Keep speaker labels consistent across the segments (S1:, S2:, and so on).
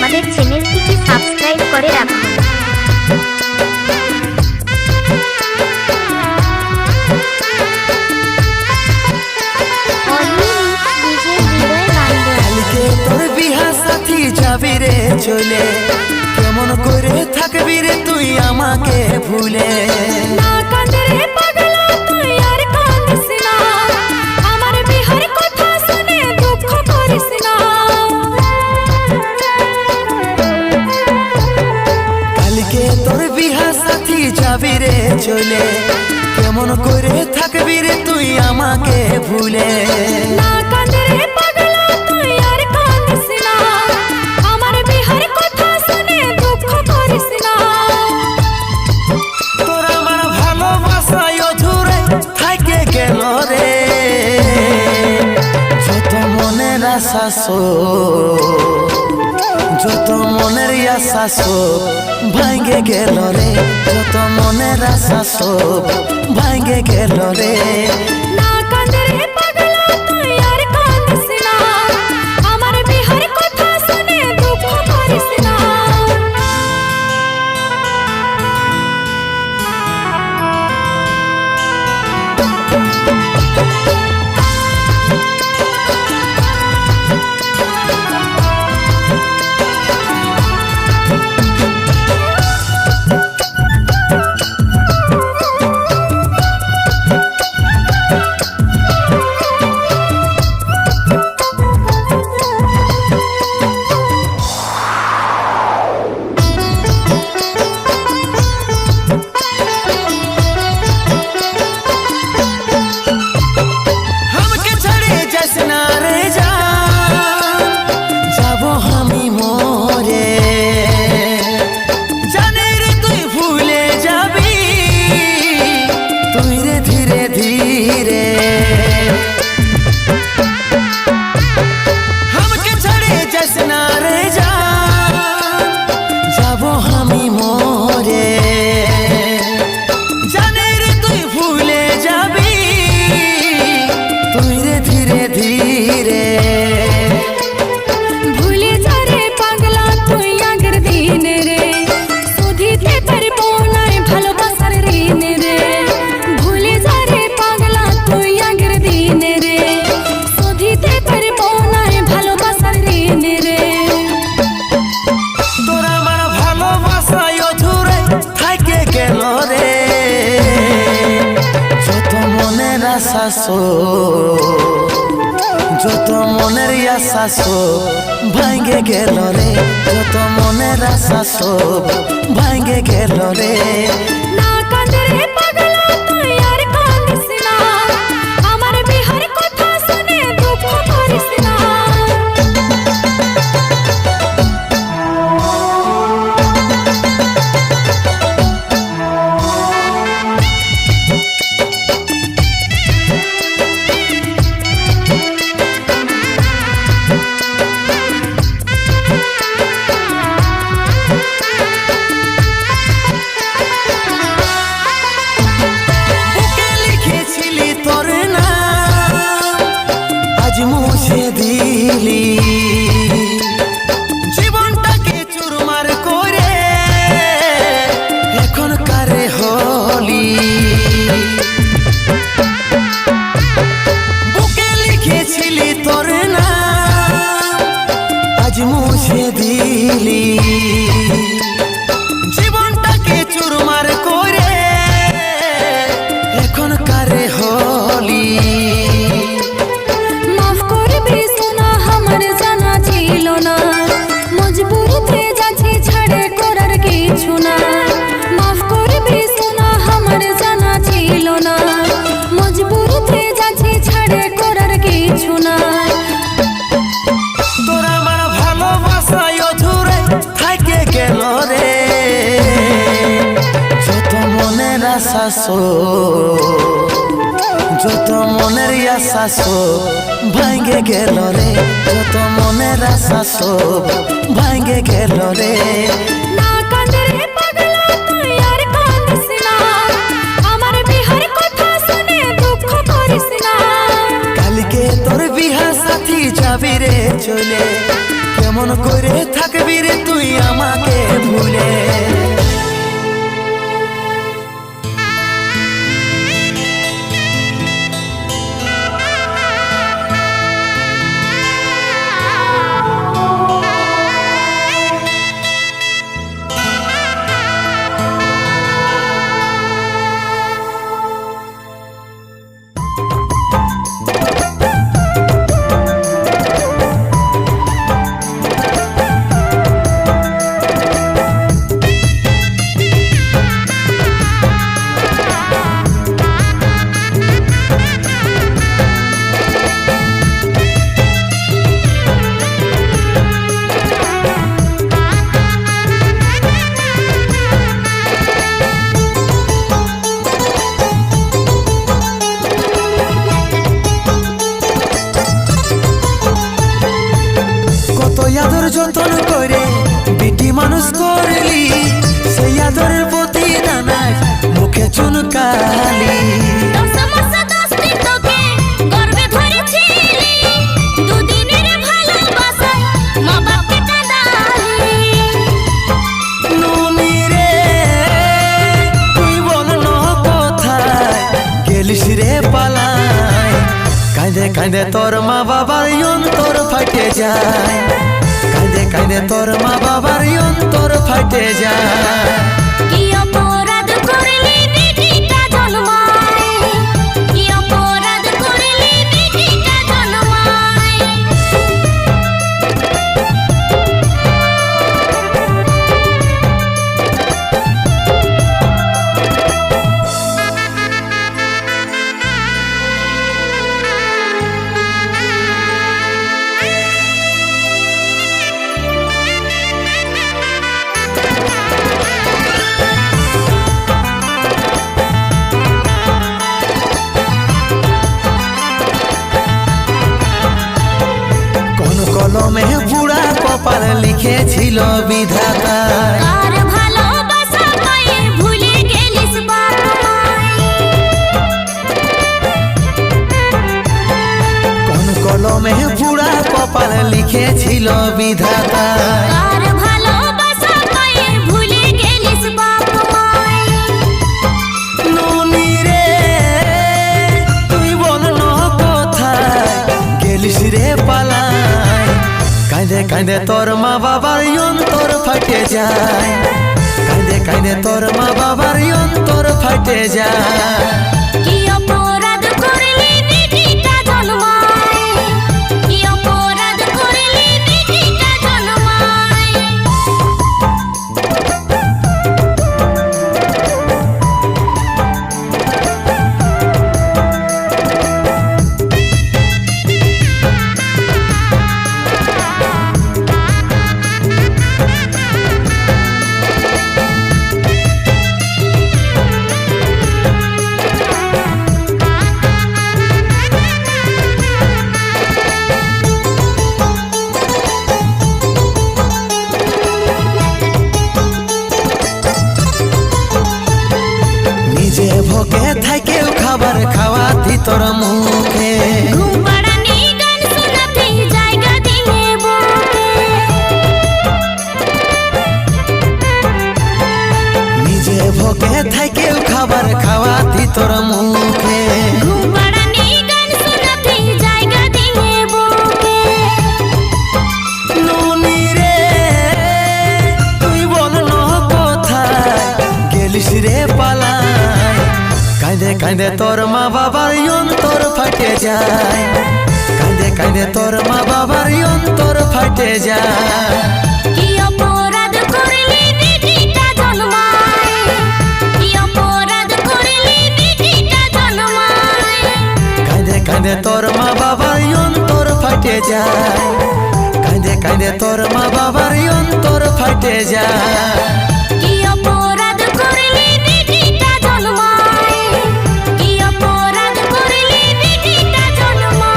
S1: আমাদের চ্যানেলটিকে সাবস্ক্রাইব করে রাখুন।
S2: তোর বিহা সাথী যাবি রে চলে, কেমন করে থাকবি রে তুই আমাকে ভুলে।
S3: না কাঁদে রে পাগলা তুই আর কাঁদিস না, আমার বিহার কথা শুনে দুঃখ করিস না।
S2: কালকে তোর বিহা সাথী যাবি রে চলে, কেমন করে থাকবি রে তুই আমাকে ভুলে।
S3: না কাঁদে রে পাগলা তুই আর কাঁদিস না, আমার বিহার কথা শুনে দুঃখ করিস না।
S2: তোর আমার ভালোবাসায় অধুরে থাকে গেল রে, যত মনের আশা যত মনের আশা সব ভাঙ্গে গেল রে, যত মনের আশা সব ভাঙ্গে গেল রে।
S3: না কাঁদে রে পাগলা তুই আর কাঁদিস না, আমার বিহার কথা শুনে দুঃখ করিস না।
S2: যত মনের আশা সব ভাঙ্গে গেল রে, যত মনের আশা সব ভাঙ্গে গেল রে।
S3: না কাঁদে রে পাগলা তুই আর কাঁদিস না, আমার বিহার কথা শুনে দুঃখ করিস না।
S2: জীবনটাকে চুরমার করে এখন কারে হলি, বুকে লিখেছিলি তোর নাম আজ মুছে দিলি। জীবনটাকে চুরমার করে এখন কারে হলি।
S3: মজবুরিতে যাচ্ছি ছাড়ে করার কিছু না, মাফ করবি সোনা আমার জানা ছিল না। মজবুরিতে যাচ্ছি ছাড়ে করার কিছু না।
S2: তোর আমার ভালোবাসায় অধুরে থাকে গেল রে, যত মনের আশা যত মনের আশা সব ভাঙ্গে গেল রে, যত মনের আশা সব ভাঙ্গে গেল রে।
S3: না কাঁদে রে পাগলা তুই আর কাঁদিস না, আমার বিহার কথা শুনে দুঃখ করিস না।
S2: কালকে তোর বিহা সাথী যাবি রে চলে, কেমন করে থাকবি রে তুই আমাকে ভুলে। আদর যতন করে বিটি মানুষ করলি, সেই আদরের প্রতি নানাই মুখে চুনকালি। নুনি রে তুই বল না কোথায় গেলিস রে পালাই, কাঁদে কাঁদে তোর মা বাবার অন্তর ফাটে যায়, কাঁদে কাঁদে তোর মা বাবার অন্তর ফাটে যায়।
S3: কি অপরাধ করলি বিটিটা জন্মায়, কি অপরাধ করলি বিটিটা জন্মায়।
S2: কলমে বুড়া কপাল লিখেছিল বিধাতা,
S3: আর ভালোবাসা পায়ে ভুলে গেলিস বাপ মায়।
S2: কোন কলমে বুড়া কপাল লিখেছিল বিধাতা,
S3: আর ভালোবাসা পায়ে ভুলে গেলিস বাপ মায়।
S2: নুনি রে তুই বল না কোথায় গেলিস রে পালাই, কাঁদে কাঁদে তোর মা বাবার অন্তর ফাটে যায়, কাঁদে কাঁদে তোর মা বাবার অন্তর ফাটে যায়।
S3: কি অপরাধ করলি বিটিটা জন্মায়, কি অপরাধ করলি বিটিটা জন্মায়।
S2: নিজে ভোগে থাকেও খাবার খাওয়াতি তোর মুখে,
S3: ঘুম পাড়ানি গান শোনাতে জায়গা দিলে বুকে।
S2: নিজে ভোগে থাকেও খাবার খাওয়াতি তোর মুখে,
S3: ঘুম পাড়ানি গান শোনাতে জায়গা দিলে বুকে।
S2: নুনি রে তুই বল না কোথায় গেলিস রে পালাই, কাঁদে কাঁদে তোর মা বাবার অন্তর ফাটে যায়, কাঁদে কাঁদে তোর মা বাবার অন্তর ফাটে যায়।
S3: কি অপরাধ করলি বিটিটা জন্মায়, কি অপরাধ করলি বিটিটা জন্মায়।
S2: কাঁদে কাঁদে তোর মা বাবার অন্তর ফাটে যায়, কাঁদে কাঁদে তোর মা বাবার অন্তর ফাটে যায়।
S3: কি অপরাধ করলি বিটিটা জন্মায়, কি অপরাধ করলি বিটিটা জন্মায়।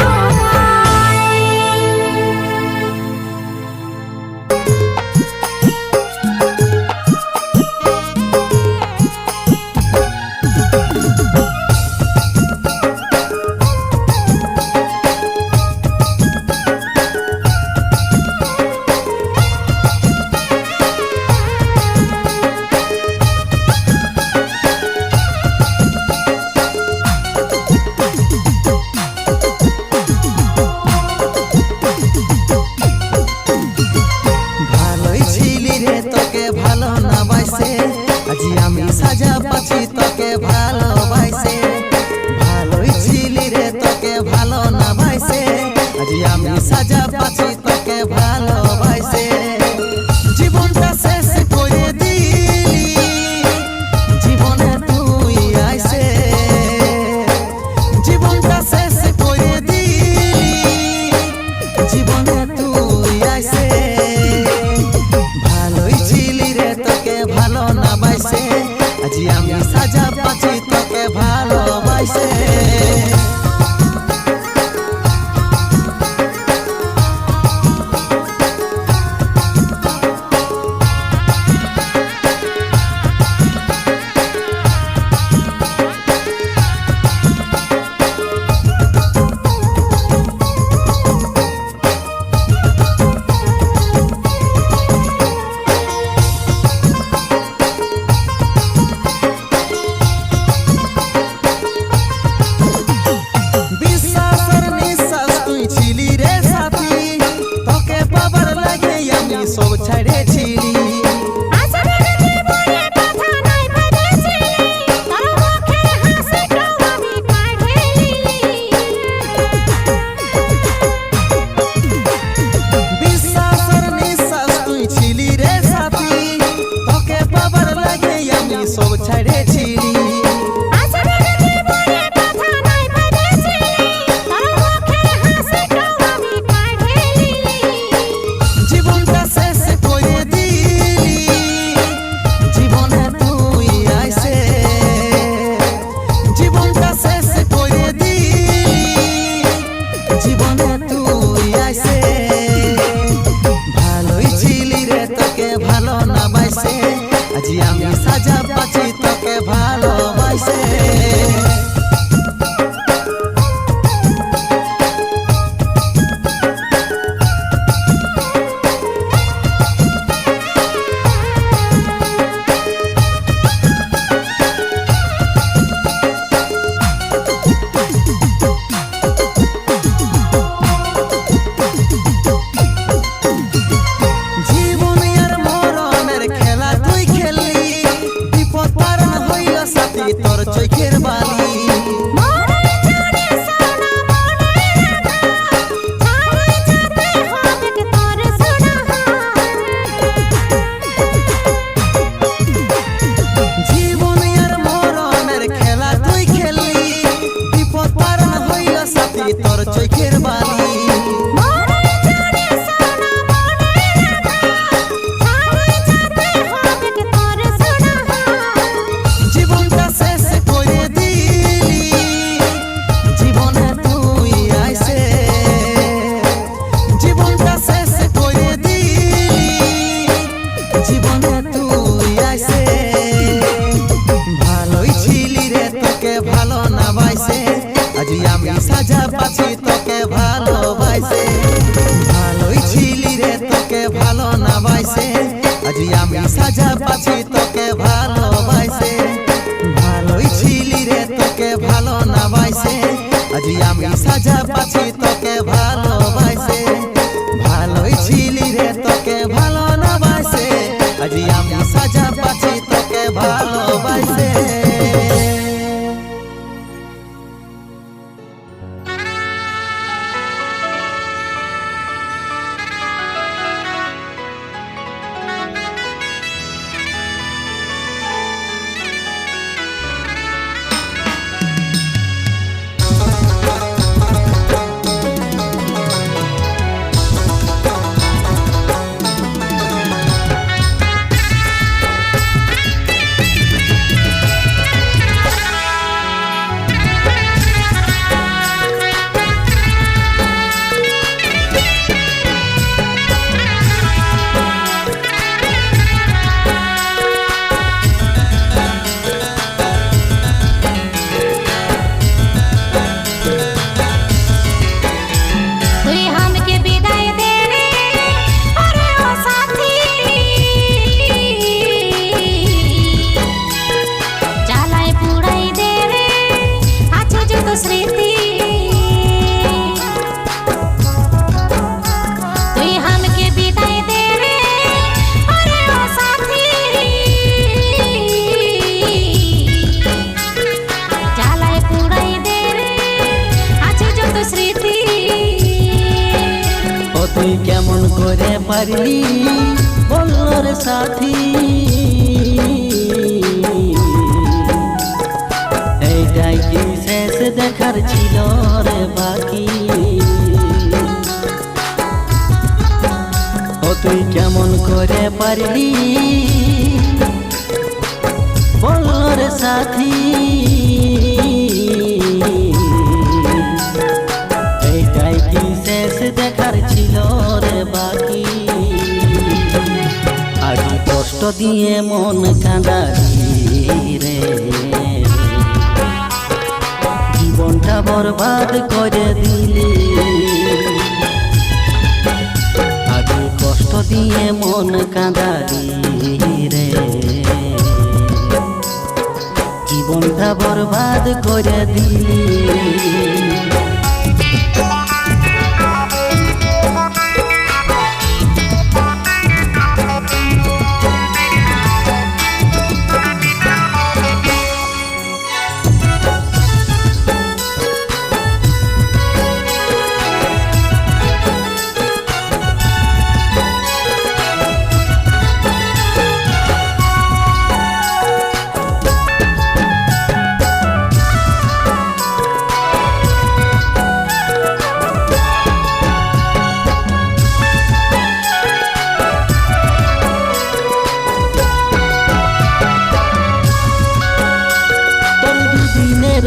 S2: ভালোবাসে আজি আমি সাজা পাচ্ছি তোকে ভালোবাসে ভালোই ছিলি রে তোকে ভালো না ভাইসে আজি আমি সাজা পাচ্ছি তোকে ভালোবাসে জীবনটা শেষ করে দিলি জীবনে তুই আইসে জীবনটা শেষ করে দিলি জীবনে তুই আইসে ভালোই ছিলি রে তোকে ভালো না বাইসে আজি আমি সাজা পাচ্ছি তোকে ভালোবাসে সব ছাড়েছিলি বিশ্বাসের নিঃশ্বাস তুই ছিলি রে সাথী তোকে পাবার লাগে আমি সব ছাড়েছিলি জীবনটা শেষ করে দিলি জীবনে তুই আইসে জীবনটা শেষ করে দিলি জীবনে তুই আইসে ভালোই ছিলি রে তোকে ভালো না বাইসে আজি আমি সাজা পাচ্ছি তোকে ভালোবাসে তোর চোখের বালি জীবন আর মরণের খেলা তুই খেললি বিপদ পারণ হইল সাথী তোর চোখের বালি জীবনটা শেষ করে দিলি জীবনে তুই আইসে জীবনটা শেষ করে দিলি জীবনে তুই আইসে ভালোই ছিলি রে তোকে ভালো না বাইসে আজি আমি সাজা পাচ্ছি তোকে ভালোবাসে ভালোই ছিলি রে তোকে ভালো না বাইসে আজি আমি সাজা পাচ্ছি তোকে ভালোবাসে ভালোই ছিলি রে তোকে ভালো না বাইসে আজি আমি সাজা পাচ্ছি তোকে ভালোবাসে ভালোই ছিলি রে তোকে ভালো না বাইসে আজি আমি সাজা পাচ্ছি তোকে ভালোবাসে
S4: পারলি বললো রে সাথী এইটাই কি শেষ দেখার ছিল রে বাকি ও তুই কেমন করে পারলি বললো রে সাথী এইটাই কি শেষ দেখার ছিল রে বাকি আজ কষ্ট দিয়ে মন কাঁদালি রে জীবনটা বরবাদ করে দিলি আজ কষ্ট দিয়ে মন কাঁদালি রে জীবনটা বরবাদ করে দিলি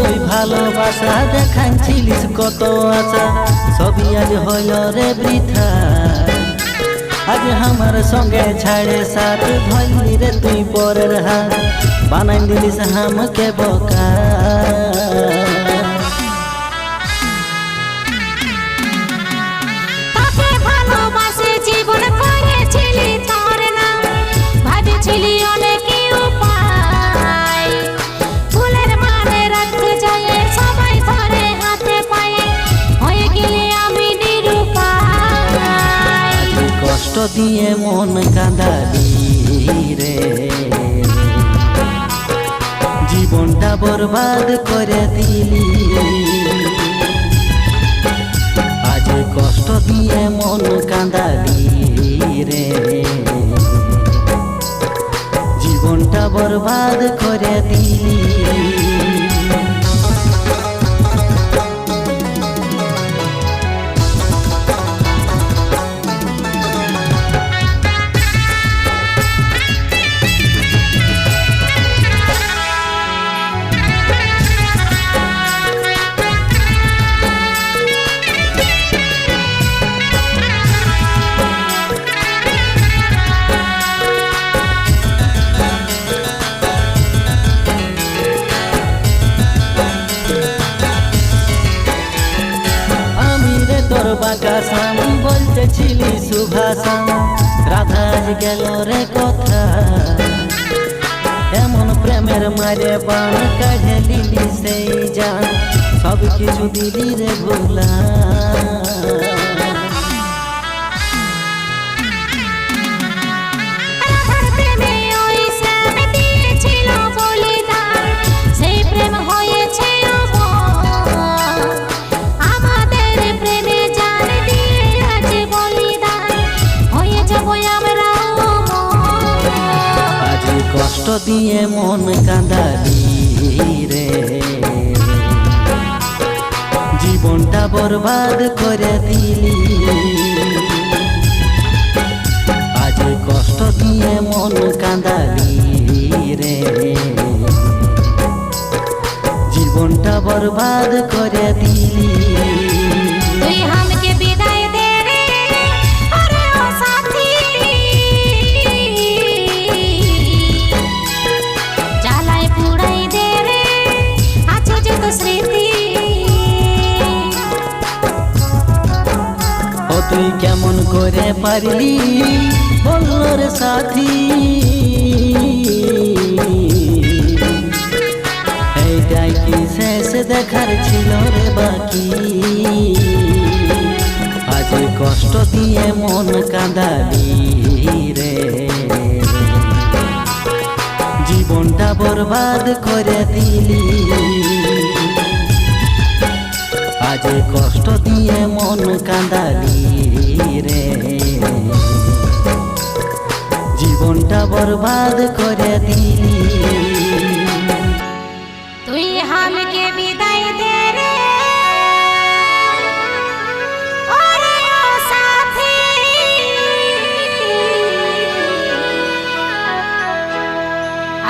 S4: ওই ভালোবাসা দেখাচ্ছিলিস কত আশা সবই আজ হইল রে বৃথা আজ আমার সঙ্গে ছাড়ে সাথ ধরলি রে তুই পরের হাত বানাই দিলিস আমাকে বোকা
S3: জীবন করেছিলি তোর না ভাবেছিলি অনেক উপায় ফুলের মানে রাখতে যায় সবাই ধরে হাতে পায়ে হয়ে গেলে আমি নিরুপায়
S4: কষ্ট দিয়ে মন কাঁদালি রে জীবনটা বরবাদ করে দিলি আজ কষ্ট দিয়ে মন কাঁদালি রে জীবনটা বরবাদ করে দিলি তোর বাকাসাম বলতেছিলি সুভাষাম রাধা গেল রে কথা এমন প্রেমের মারে বান কাঢ়ে দিলি সেই জান সব কিছু দিলি রে ভোলা কষ্ট দিয়ে মন কাঁদালি রে জীবনটা বরবাদ করে দিলি আজ কষ্ট দিয়ে মন কাঁদালি রে জীবনটা বরবাদ করে দিলি
S3: তুই আমাকে বিদায় দে রে আরে ও সাথী জ্বালায় পুড়াই দে রে আছে যত স্মৃতি
S4: ও তুই কেমন করে পারলি বললো রে সাথী এইটাই কি শেষ দেখার ছিল রে বাকি আজ কষ্ট দিয়ে মন কাঁদালি রে জীবনটা বরবাদ করে দিলি আজ কষ্ট দিয়ে মন কাঁদালি রে জীবনটা বরবাদ করে দিলি।
S3: তুই আমাকে বিদায় দে রে ওরে ও সাথী,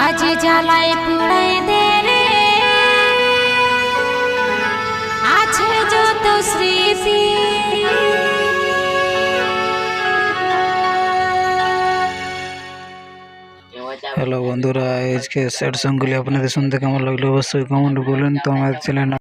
S3: আজ জ্বালায় পুড়াই দে রে আছে যত স্মৃতি।
S5: হ্যালো বন্ধুরা, আজকে স্যাড সংগুলি আপনাদের শুনতে কেমন লাগলো অবশ্যই কমেন্ট বলুন। তো আমাদের চ্যানেল